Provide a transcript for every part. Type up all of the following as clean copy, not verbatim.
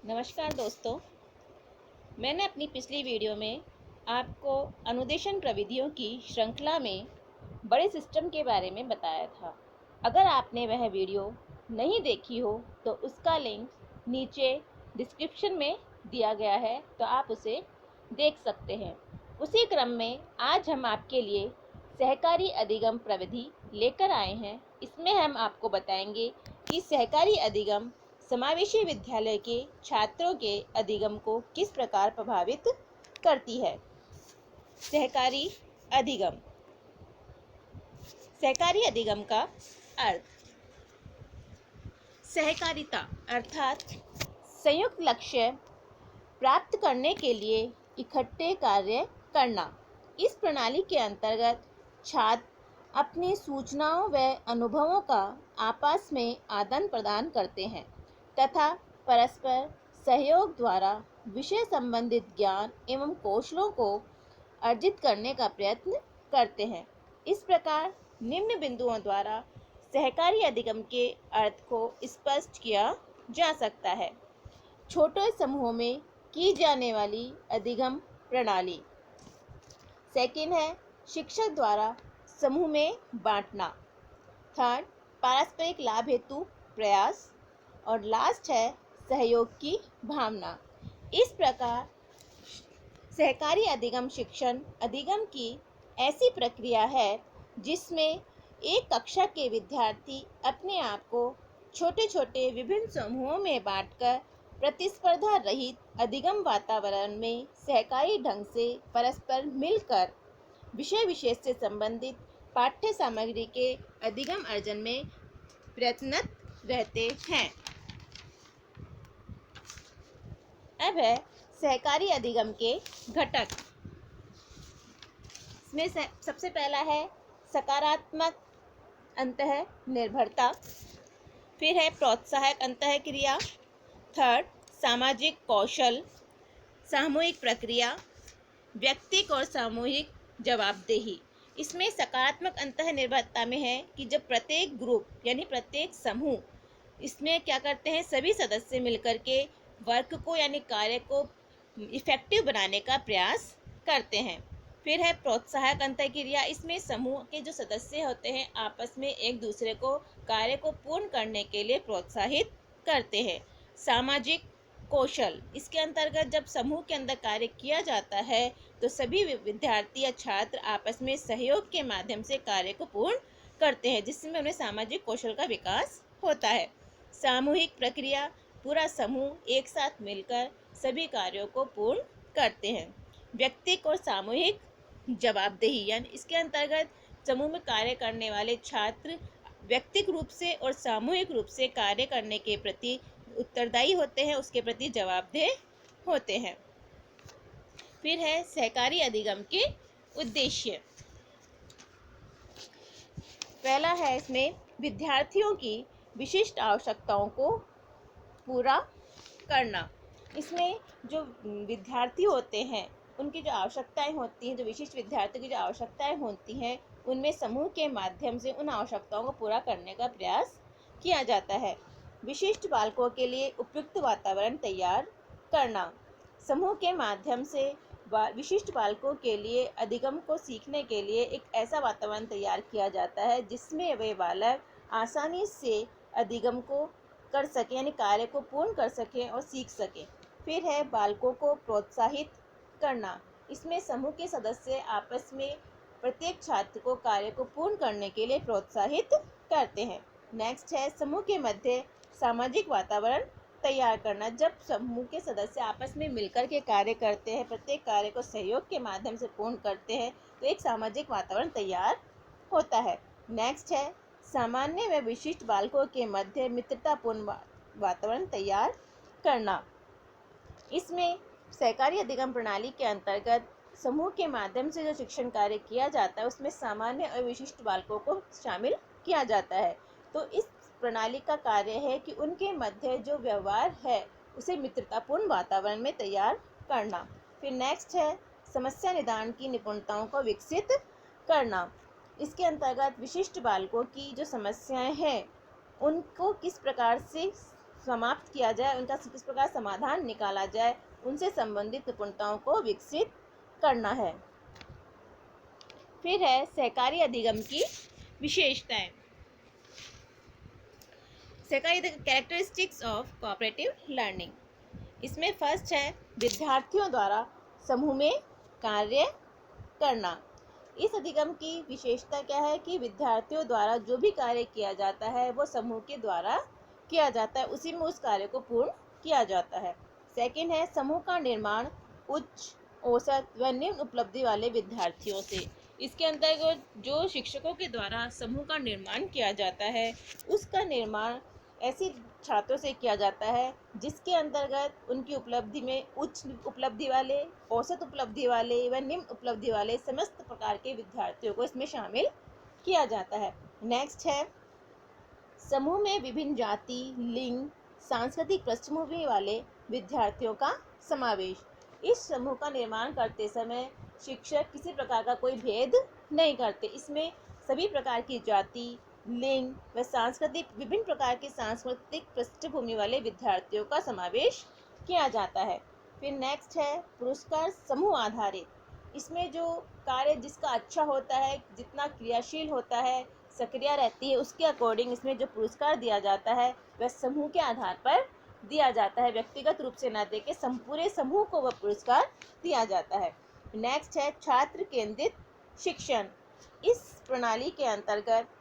नमस्कार दोस्तों। मैंने अपनी पिछली वीडियो में आपको अनुदेशन प्रविधियों की श्रृंखला में बड़े सिस्टम के बारे में बताया था। अगर आपने वह वीडियो नहीं देखी हो तो उसका लिंक नीचे डिस्क्रिप्शन में दिया गया है, तो आप उसे देख सकते हैं। उसी क्रम में आज हम आपके लिए सहकारी अधिगम प्रविधि लेकर आए हैं। इसमें हम आपको बताएंगे कि सहकारी अधिगम समावेशी विद्यालय के छात्रों के अधिगम को किस प्रकार प्रभावित करती है। सहकारी अधिगम। सहकारी अधिगम का अर्थ सहकारिता अर्थात संयुक्त लक्ष्य प्राप्त करने के लिए इकट्ठे कार्य करना। इस प्रणाली के अंतर्गत छात्र अपनी सूचनाओं व अनुभवों का आपस में आदान प्रदान करते हैं तथा परस्पर सहयोग द्वारा विषय संबंधित ज्ञान एवं कौशलों को अर्जित करने का प्रयत्न करते हैं। इस प्रकार निम्न बिंदुओं द्वारा सहकारी अधिगम के अर्थ को स्पष्ट किया जा सकता है। छोटे समूहों में की जाने वाली अधिगम प्रणाली। सेकंड है शिक्षक द्वारा समूह में बांटना। थर्ड, पारस्परिक लाभ हेतु प्रयास। और लास्ट है सहयोग की भावना। इस प्रकार सहकारी अधिगम शिक्षण अधिगम की ऐसी प्रक्रिया है जिसमें एक कक्षा के विद्यार्थी अपने आप को छोटे छोटे विभिन्न समूहों में बांटकर प्रतिस्पर्धा रहित अधिगम वातावरण में सहकारी ढंग से परस्पर मिलकर विषय विशेष से संबंधित पाठ्य सामग्री के अधिगम अर्जन में प्रयत्नरत रहते हैं। अब है सहकारी अधिगम के घटक। इसमें सबसे पहला है सकारात्मक अंतः निर्भरता, फिर है प्रोत्साहक अंतः क्रिया, थर्ड सामाजिक कौशल, सामूहिक प्रक्रिया, व्यक्तिक और सामूहिक जवाबदेही। इसमें सकारात्मक अंतः निर्भरता में है कि जब प्रत्येक ग्रुप यानी प्रत्येक समूह इसमें क्या करते हैं, सभी सदस्य मिलकर के वर्क को यानी कार्य को इफेक्टिव बनाने का प्रयास करते हैं। फिर है प्रोत्साहक अंतःक्रिया। इसमें समूह के जो सदस्य होते हैं आपस में एक दूसरे को कार्य को पूर्ण करने के लिए प्रोत्साहित करते हैं। सामाजिक कौशल, इसके अंतर्गत जब समूह के अंदर कार्य किया जाता है तो सभी विद्यार्थी या छात्र आपस में सहयोग के माध्यम से कार्य को पूर्ण करते हैं, जिसमें उन्हें सामाजिक कौशल का विकास होता है। सामूहिक प्रक्रिया, पूरा समूह एक साथ मिलकर सभी कार्यों को पूर्ण करते हैं। व्यक्तिक और सामूहिक जवाबदेही, यानी इसके अंतर्गत समूह में कार्य करने वाले छात्र व्यक्तिगत रूप से और सामूहिक रूप से कार्य करने के प्रति उत्तरदायी होते हैं, उसके प्रति जवाबदेह होते हैं। फिर है सहकारी अधिगम के उद्देश्य। पहला है इसमें विद्यार्थियों की विशिष्ट आवश्यकताओं को पूरा करना। इसमें जो विद्यार्थी होते हैं उनकी जो आवश्यकताएं होती हैं, जो विशिष्ट विद्यार्थियों की जो आवश्यकताएं होती हैं, उनमें समूह के माध्यम से उन आवश्यकताओं को पूरा करने का प्रयास किया जाता है। विशिष्ट बालकों के लिए उपयुक्त वातावरण तैयार करना। समूह के माध्यम से विशिष्ट बालकों के लिए अधिगम को सीखने के लिए एक ऐसा वातावरण तैयार किया जाता है जिसमें वे बालक आसानी से अधिगम को कर सकें, यानी कार्य को पूर्ण कर सकें और सीख सकें। फिर है बालकों को प्रोत्साहित करना। इसमें समूह के सदस्य आपस में प्रत्येक छात्र को कार्य को पूर्ण करने के लिए प्रोत्साहित करते हैं। नेक्स्ट है समूह के मध्य सामाजिक वातावरण तैयार करना। जब समूह के सदस्य आपस में मिलकर के कार्य करते हैं, प्रत्येक कार्य को सहयोग के माध्यम से पूर्ण करते हैं, तो एक सामाजिक वातावरण तैयार होता है। नेक्स्ट है सामान्य व विशिष्ट बालकों के मध्य मित्रतापूर्ण वातावरण तैयार करना। इसमें सहकारी अधिगम प्रणाली के अंतर्गत समूह के माध्यम से जो शिक्षण कार्य किया जाता है उसमें सामान्य और विशिष्ट बालकों को शामिल किया जाता है। तो इस प्रणाली का कार्य है कि उनके मध्य जो व्यवहार है उसे मित्रतापूर्ण वातावरण में तैयार करना। फिर नेक्स्ट है समस्या निदान की निपुणताओं को विकसित करना। इसके अंतर्गत विशिष्ट बालकों की जो समस्याएं हैं उनको किस प्रकार से समाप्त किया जाए, उनका किस प्रकार समाधान निकाला जाए, उनसे संबंधित निपुणताओं को विकसित करना है। फिर है सहकारी अधिगम की विशेषताएं। सहकारी कैरेक्टरिस्टिक्स ऑफ कोऑपरेटिव लर्निंग। इसमें फर्स्ट है विद्यार्थियों द्वारा समूह में कार्य करना। इस अधिगम की विशेषता क्या है कि विद्यार्थियों द्वारा जो भी कार्य किया जाता है वो समूह के द्वारा किया जाता है, उसी में उस कार्य को पूर्ण किया जाता है। सेकंड है समूह का निर्माण उच्च, औसत व निम्न उपलब्धि वाले विद्यार्थियों से। इसके अंतर्गत जो शिक्षकों के द्वारा समूह का निर्माण किया जाता है, उसका निर्माण ऐसे छात्रों से किया जाता है जिसके अंतर्गत उनकी उपलब्धि में उच्च उपलब्धि वाले, औसत उपलब्धि वाले व निम्न उपलब्धि वाले समस्त प्रकार के विद्यार्थियों को इसमें शामिल किया जाता है। नेक्स्ट है समूह में विभिन्न जाति, लिंग, सांस्कृतिक पृष्ठभूमि वाले विद्यार्थियों का समावेश। इस समूह का निर्माण करते समय शिक्षक किसी प्रकार का कोई भेद नहीं करते। इसमें सभी प्रकार की जाति, लिंग व विभिन्न प्रकार के सांस्कृतिक पृष्ठभूमि वाले विद्यार्थियों का समावेश किया जाता है। फिर नेक्स्ट है पुरस्कार समूह आधारित। इसमें जो कार्य जिसका अच्छा होता है, जितना क्रियाशील होता है, सक्रिय रहती है, उसके अकॉर्डिंग इसमें जो पुरस्कार दिया जाता है वह समूह के आधार पर दिया जाता है, व्यक्तिगत रूप से न देके पूरे समूह को वह पुरस्कार दिया जाता है। नेक्स्ट है छात्र केंद्रित शिक्षण। इस प्रणाली के अंतर्गत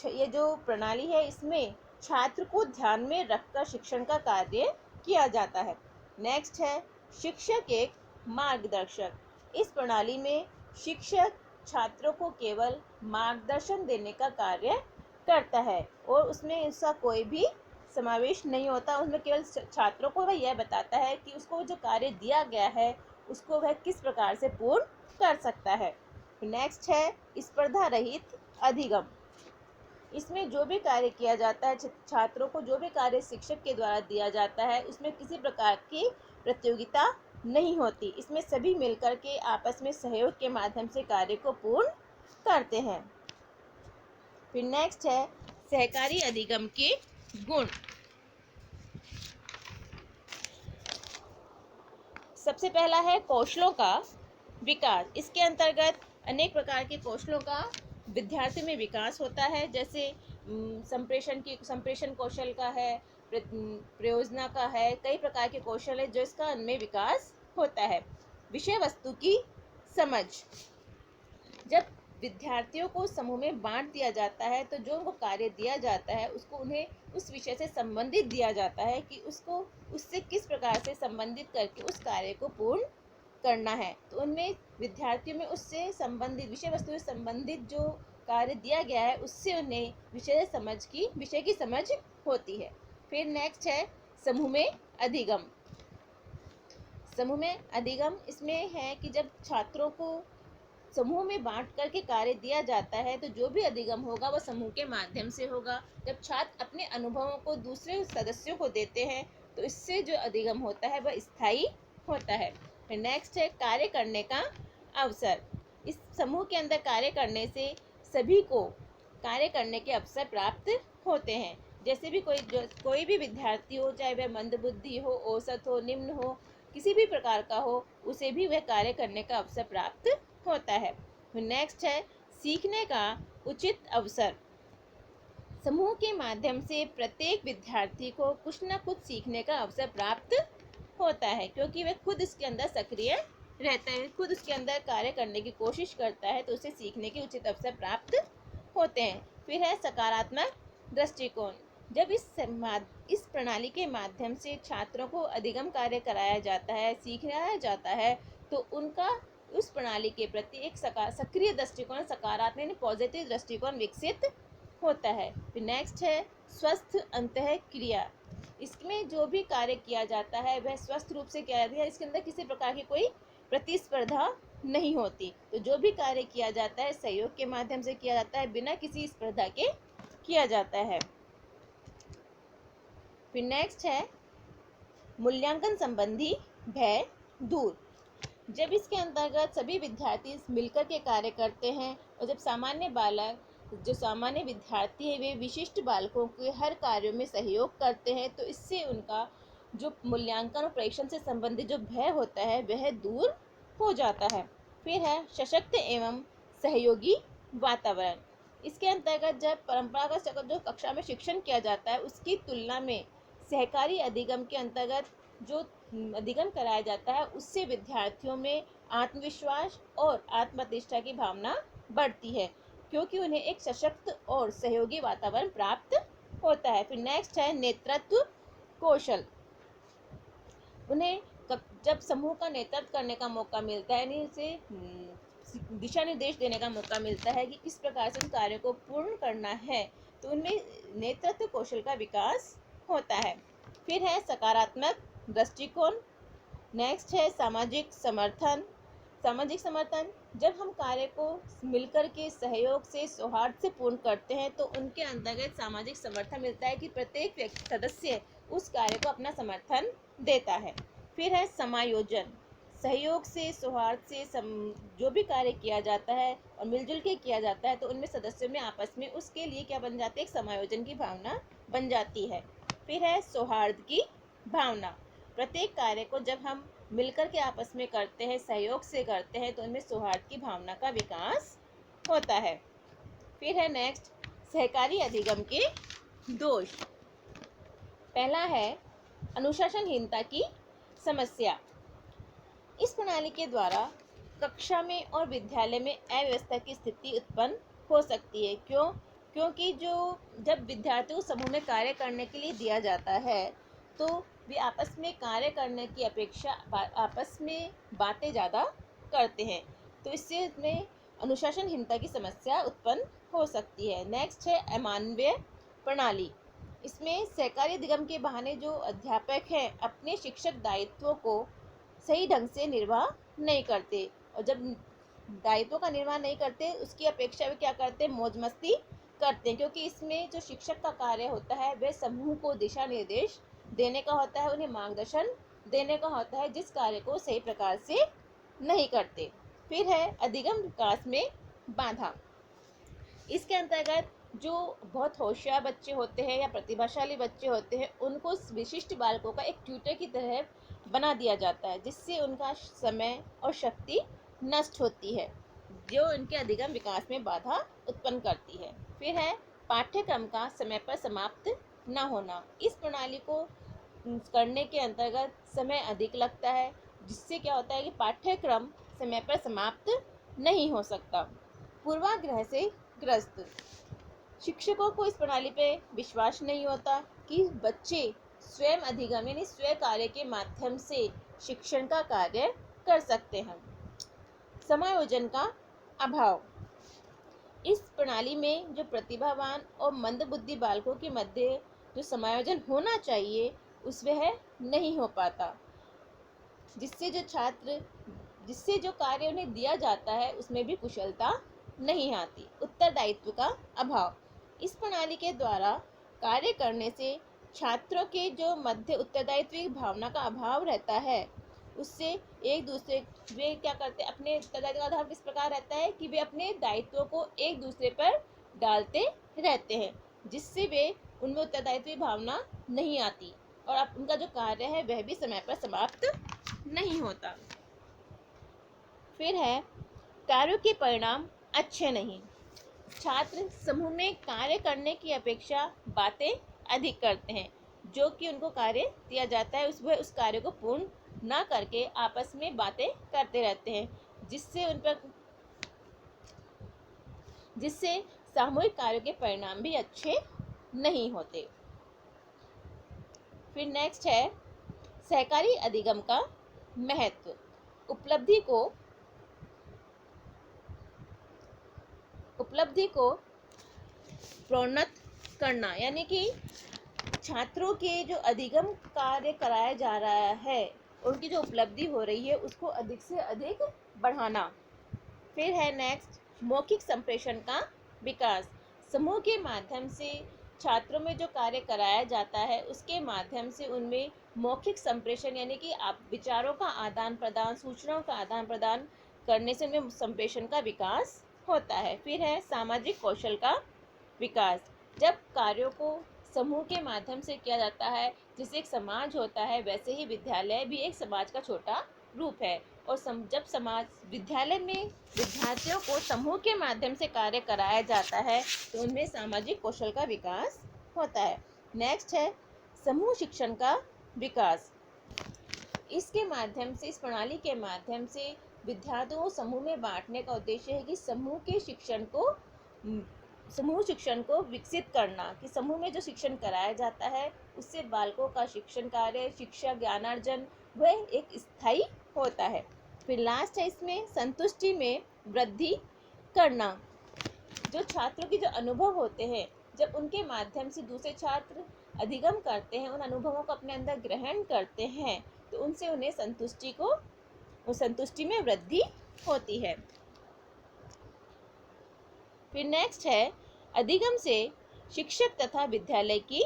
ये जो प्रणाली है इसमें छात्र को ध्यान में रखकर शिक्षण का कार्य किया जाता है। नेक्स्ट है शिक्षक एक मार्गदर्शक। इस प्रणाली में शिक्षक छात्रों को केवल मार्गदर्शन देने का कार्य करता है और उसमें इसका कोई भी समावेश नहीं होता। उसमें केवल छात्रों को वह यह बताता है कि उसको जो कार्य दिया गया है उसको वह किस प्रकार से पूर्ण कर सकता है। नेक्स्ट है स्पर्धा रहित अधिगम। इसमें जो भी कार्य किया जाता है, छात्रों को जो भी कार्य शिक्षक के द्वारा दिया जाता है, उसमें किसी प्रकार की प्रतियोगिता नहीं होती। इसमें सभी मिलकर के आपस में सहयोग के माध्यम से कार्य को पूर्ण करते हैं। फिर नेक्स्ट है सहकारी अधिगम के गुण। सबसे पहला है कौशलों का विकास। इसके अंतर्गत अनेक प्रकार के कौशलों का विद्यार्थी में विकास होता है, जैसे संप्रेषण कौशल का है, प्रयोजना का है, कई प्रकार के कौशल है जो इसका उनमें विकास होता है। विषय वस्तु की समझ। जब विद्यार्थियों को समूह में बांट दिया जाता है तो जो उनको कार्य दिया जाता है उसको उन्हें उस विषय से संबंधित दिया जाता है कि उसको उससे किस प्रकार से संबंधित करके उस कार्य को पूर्ण करना है। तो उनमें विद्यार्थियों में उससे संबंधित विषय वस्तु से संबंधित जो कार्य दिया गया है उससे उन्हें विषय की समझ होती है। फिर नेक्स्ट है समूह में अधिगम। समूह में अधिगम इसमें है कि जब छात्रों को समूह में बांट करके कार्य दिया जाता है तो जो भी अधिगम होगा वह समूह के माध्यम से होगा। जब छात्र अपने अनुभवों को दूसरे सदस्यों को देते हैं तो इससे जो अधिगम होता है वह स्थायी होता है। नेक्स्ट है कार्य करने का अवसर। इस समूह के अंदर कार्य करने से सभी को कार्य करने के अवसर प्राप्त होते हैं। जैसे भी कोई भी विद्यार्थी हो, चाहे वह मंदबुद्धि हो, औसत हो, निम्न हो, किसी भी प्रकार का हो, उसे भी वह कार्य करने का अवसर प्राप्त होता है। नेक्स्ट है सीखने का उचित अवसर। समूह के माध्यम से प्रत्येक विद्यार्थी को कुछ न कुछ सीखने का अवसर प्राप्त होता है, क्योंकि वह खुद इसके अंदर सक्रिय रहता है, खुद उसके अंदर कार्य करने की कोशिश करता है, तो उसे सीखने के उचित अवसर प्राप्त होते हैं। फिर है सकारात्मक दृष्टिकोण। जब इस प्रणाली के माध्यम से छात्रों को अधिगम कार्य कराया जाता है, सिखाया जाता है, तो उनका उस प्रणाली के प्रति एक सक्रिय दृष्टिकोण, सकारात्मक पॉजिटिव दृष्टिकोण विकसित होता है। फिर नेक्स्ट है स्वस्थ अंतः क्रिया। इसमें जो भी कार्य किया जाता है वह स्वस्थ रूप से किया जाता है, इसके अंदर किसी प्रकार की कोई प्रतिस्पर्धा नहीं होती। तो जो भी कार्य किया जाता है सहयोग के माध्यम से किया जाता है, बिना किसी स्पर्धा के किया जाता है। फिर नेक्स्ट है मूल्यांकन संबंधी भय दूर। जब इसके अंतर्गत सभी विद्यार्थी मिलकर के कार्य करते हैं और जब सामान्य बालक जो सामान्य विद्यार्थी है वे विशिष्ट बालकों के हर कार्यों में सहयोग करते हैं, तो इससे उनका जो मूल्यांकन और परीक्षण से संबंधित जो भय होता है वह दूर हो जाता है। फिर है सशक्त एवं सहयोगी वातावरण। इसके अंतर्गत जब परंपरागत जो कक्षा में शिक्षण किया जाता है उसकी तुलना में सहकारी अधिगम के अंतर्गत जो अधिगम कराया जाता है उससे विद्यार्थियों में आत्मविश्वास और आत्मप्रतिष्ठा की भावना बढ़ती है, क्योंकि उन्हें एक सशक्त और सहयोगी वातावरण प्राप्त होता है। फिर नेक्स्ट है नेतृत्व कौशल। उन्हें जब समूह का नेतृत्व करने का मौका मिलता है, यानी उसे दिशा निर्देश देने का मौका मिलता है कि किस प्रकार से उस कार्य को पूर्ण करना है, तो उनमें नेतृत्व कौशल का विकास होता है। फिर है सकारात्मक दृष्टिकोण। नेक्स्ट है सामाजिक समर्थन। सामाजिक समर्थन, जब हम कार्य को मिलकर के सहयोग से सौहार्द से पूर्ण करते हैं तो उनके अंतर्गत सामाजिक समर्थन मिलता है कि प्रत्येक व्यक्ति सदस्य उस कार्य को अपना समर्थन देता है। फिर है समायोजन। सहयोग से सौहार्द से जो भी कार्य किया जाता है और मिलजुल के किया जाता है तो उनमें सदस्यों में आपस में उसके लिए क्या बन जाती है, एक समायोजन की भावना बन जाती है। फिर है सौहार्द की भावना। प्रत्येक कार्य को जब हम मिलकर के आपस में करते हैं, सहयोग से करते हैं, तो उनमें सौहार्द की भावना का विकास होता है। फिर है नेक्स्ट सहकारी अधिगम के दोष। पहला है अनुशासनहीनता की समस्या। इस प्रणाली के द्वारा कक्षा में और विद्यालय में अव्यवस्था की स्थिति उत्पन्न हो सकती है। क्योंकि जब विद्यार्थियों को समूह में कार्य करने के लिए दिया जाता है तो वे आपस में कार्य करने की अपेक्षा आपस में बातें ज़्यादा करते हैं, तो इससे इसमें अनुशासनहीनता की समस्या उत्पन्न हो सकती है। नेक्स्ट है अमानवीय प्रणाली। इसमें सहकारी अधिगम के बहाने जो अध्यापक हैं अपने शिक्षक दायित्वों को सही ढंग से निर्वाह नहीं करते, और जब दायित्वों का निर्वाह नहीं करते उसकी अपेक्षा वे क्या करते हैं, मौज मस्ती करते हैं। क्योंकि इसमें जो शिक्षक का कार्य होता है वह समूह को दिशा निर्देश देने का होता है, उन्हें मार्गदर्शन देने का होता है, जिस कार्य को सही प्रकार से नहीं करते। फिर है अधिगम विकास में बाधा। इसके अंतर्गत जो बहुत होशियार बच्चे होते हैं या प्रतिभाशाली बच्चे होते हैं उनको विशिष्ट बालकों का एक ट्यूटर की तरह बना दिया जाता है, जिससे उनका समय और शक्ति नष्ट होती है, जो उनके अधिगम विकास में बाधा उत्पन्न करती है। फिर है पाठ्यक्रम का समय पर समाप्त न होना। इस प्रणाली को करने के अंतर्गत समय अधिक लगता है, जिससे क्या होता है कि पाठ्यक्रम समय पर समाप्त नहीं हो सकता। पूर्वाग्रह से ग्रस्त। शिक्षकों को इस प्रणाली पे विश्वास नहीं होता कि बच्चे स्वयं अधिगम यानी स्व कार्य के माध्यम से शिक्षण का कार्य कर सकते हैं। समायोजन का अभाव। इस प्रणाली में जो प्रतिभावान और मंदबुद्धि बालकों के मध्य जो समायोजन होना चाहिए उस वह नहीं हो पाता, जिससे जो कार्य उन्हें दिया जाता है उसमें भी कुशलता नहीं आती। उत्तरदायित्व का अभाव। इस प्रणाली के द्वारा कार्य करने से छात्रों के जो मध्य उत्तरदायित्व की भावना का अभाव रहता है, उससे एक दूसरे वे क्या करते हैं, अपने उत्तरदायित्व का अभाव किस प्रकार रहता है कि वे अपने दायित्वों को एक दूसरे पर डालते रहते हैं, जिससे वे उनमें उत्तरदायित्व की भावना नहीं आती और अब उनका जो कार्य है वह भी समय पर समाप्त नहीं होता। फिर है कार्यों के परिणाम अच्छे नहीं। छात्र समूह में कार्य करने की अपेक्षा बातें अधिक करते हैं, जो कि उनको कार्य दिया जाता है उस कार्य को पूर्ण ना करके आपस में बातें करते रहते हैं, जिससे सामूहिक कार्यों के परिणाम भी अच्छे नहीं होते। फिर नेक्स्ट है सहकारी अधिगम का महत्व। उपलब्धि को प्रोन्नत करना, यानी कि छात्रों के जो अधिगम कार्य कराया जा रहा है उनकी जो उपलब्धि हो रही है उसको अधिक से अधिक बढ़ाना। फिर है नेक्स्ट मौखिक संप्रेषण का विकास। समूह के माध्यम से छात्रों में जो कार्य कराया जाता है उसके माध्यम से उनमें मौखिक संप्रेषण यानी कि आप विचारों का आदान प्रदान, सूचनाओं का आदान प्रदान करने से उनमें संप्रेषण का विकास होता है। फिर है सामाजिक कौशल का विकास। जब कार्यों को समूह के माध्यम से किया जाता है, जैसे एक समाज होता है, वैसे ही विद्यालय भी एक समाज का छोटा रूप है। और जब समाज विद्यालय में विद्यार्थियों को समूह के माध्यम से कार्य कराया जाता है तो उनमें सामाजिक कौशल का विकास होता है। नेक्स्ट है समूह शिक्षण का विकास। इसके माध्यम से, इस प्रणाली के माध्यम से विद्यार्थियों को समूह में बांटने का उद्देश्य है कि समूह शिक्षण को विकसित करना, कि समूह में जो शिक्षण कराया जाता है उससे बालकों का शिक्षण कार्य, शिक्षा, ज्ञानार्जन वह एक स्थायी होता है। फिर लास्ट है इसमें संतुष्टि में वृद्धि करना। जो छात्रों के जो अनुभव होते हैं, जब उनके माध्यम से दूसरे छात्र अधिगम करते हैं, उन अनुभवों को अपने अंदर ग्रहण करते हैं, तो उनसे उन्हें संतुष्टि में वृद्धि होती है। फिर नेक्स्ट है अधिगम में शिक्षक तथा विद्यालय की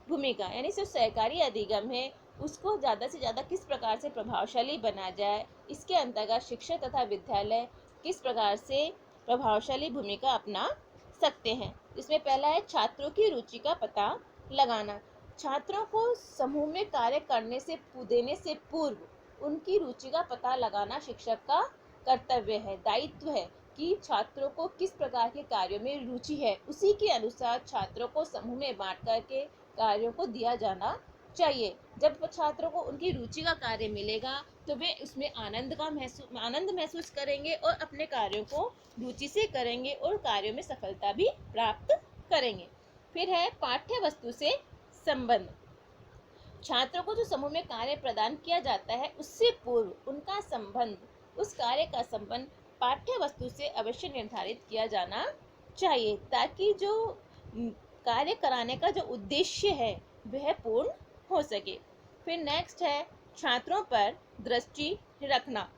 भूमिका, यानी जो सहकारी अधिगम है उसको ज़्यादा से ज़्यादा किस प्रकार से प्रभावशाली बनाया जाए, इसके अंतर्गत शिक्षक तथा विद्यालय किस प्रकार से प्रभावशाली भूमिका अपना सकते हैं। इसमें पहला है छात्रों की रुचि का पता लगाना। छात्रों को समूह में कार्य करने से देने से पूर्व उनकी रुचि का पता लगाना शिक्षक का कर्तव्य है, दायित्व है कि छात्रों को किस प्रकार के कार्यों में रुचि है, उसी के अनुसार छात्रों को समूह में बांट करके कार्यों को दिया जाना चाहिए। जब छात्रों को उनकी रुचि का कार्य मिलेगा तो वे उसमें आनंद महसूस करेंगे और अपने कार्यों को रुचि से करेंगे और कार्यों में सफलता भी प्राप्त करेंगे। फिर है पाठ्य वस्तु से संबंध। छात्रों को जो समूह में कार्य प्रदान किया जाता है उससे पूर्व उनका संबंध, उस कार्य का संबंध पाठ्य वस्तु से अवश्य निर्धारित किया जाना चाहिए, ताकि जो कार्य कराने का जो उद्देश्य है वह पूर्ण हो सके। फिर नेक्स्ट है छात्रों पर दृष्टि रखना।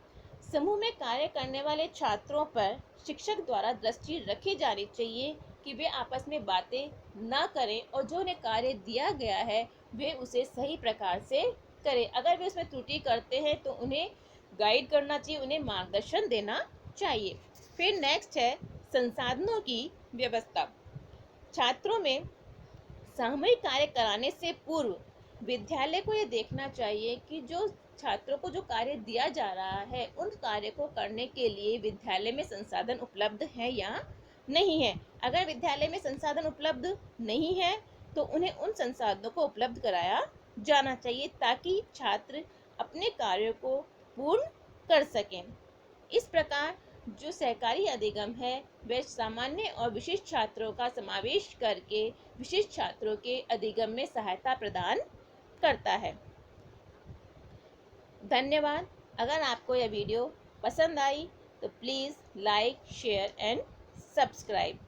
समूह में कार्य करने वाले छात्रों पर शिक्षक द्वारा दृष्टि रखी जानी चाहिए कि वे आपस में बातें ना करें और जो उन्हें कार्य दिया गया है वे उसे सही प्रकार से करें। अगर वे उसमें त्रुटि करते हैं तो उन्हें गाइड करना चाहिए, उन्हें मार्गदर्शन देना चाहिए। फिर नेक्स्ट है संसाधनों की व्यवस्था। छात्रों में सामूहिक कार्य कराने से पूर्व विद्यालय को यह देखना चाहिए कि जो छात्रों को जो कार्य दिया जा रहा है उन कार्य को करने के लिए विद्यालय में संसाधन उपलब्ध है या नहीं है। अगर विद्यालय में संसाधन उपलब्ध नहीं है तो उन्हें उन संसाधनों को उपलब्ध कराया जाना चाहिए, ताकि छात्र अपने कार्यों को पूर्ण कर सकें। इस प्रकार जो सहकारी अधिगम है वह सामान्य और विशिष्ट छात्रों का समावेश करके विशिष्ट छात्रों के अधिगम में सहायता प्रदान करता है। धन्यवाद। अगर आपको यह वीडियो पसंद आई तो please like, share and subscribe.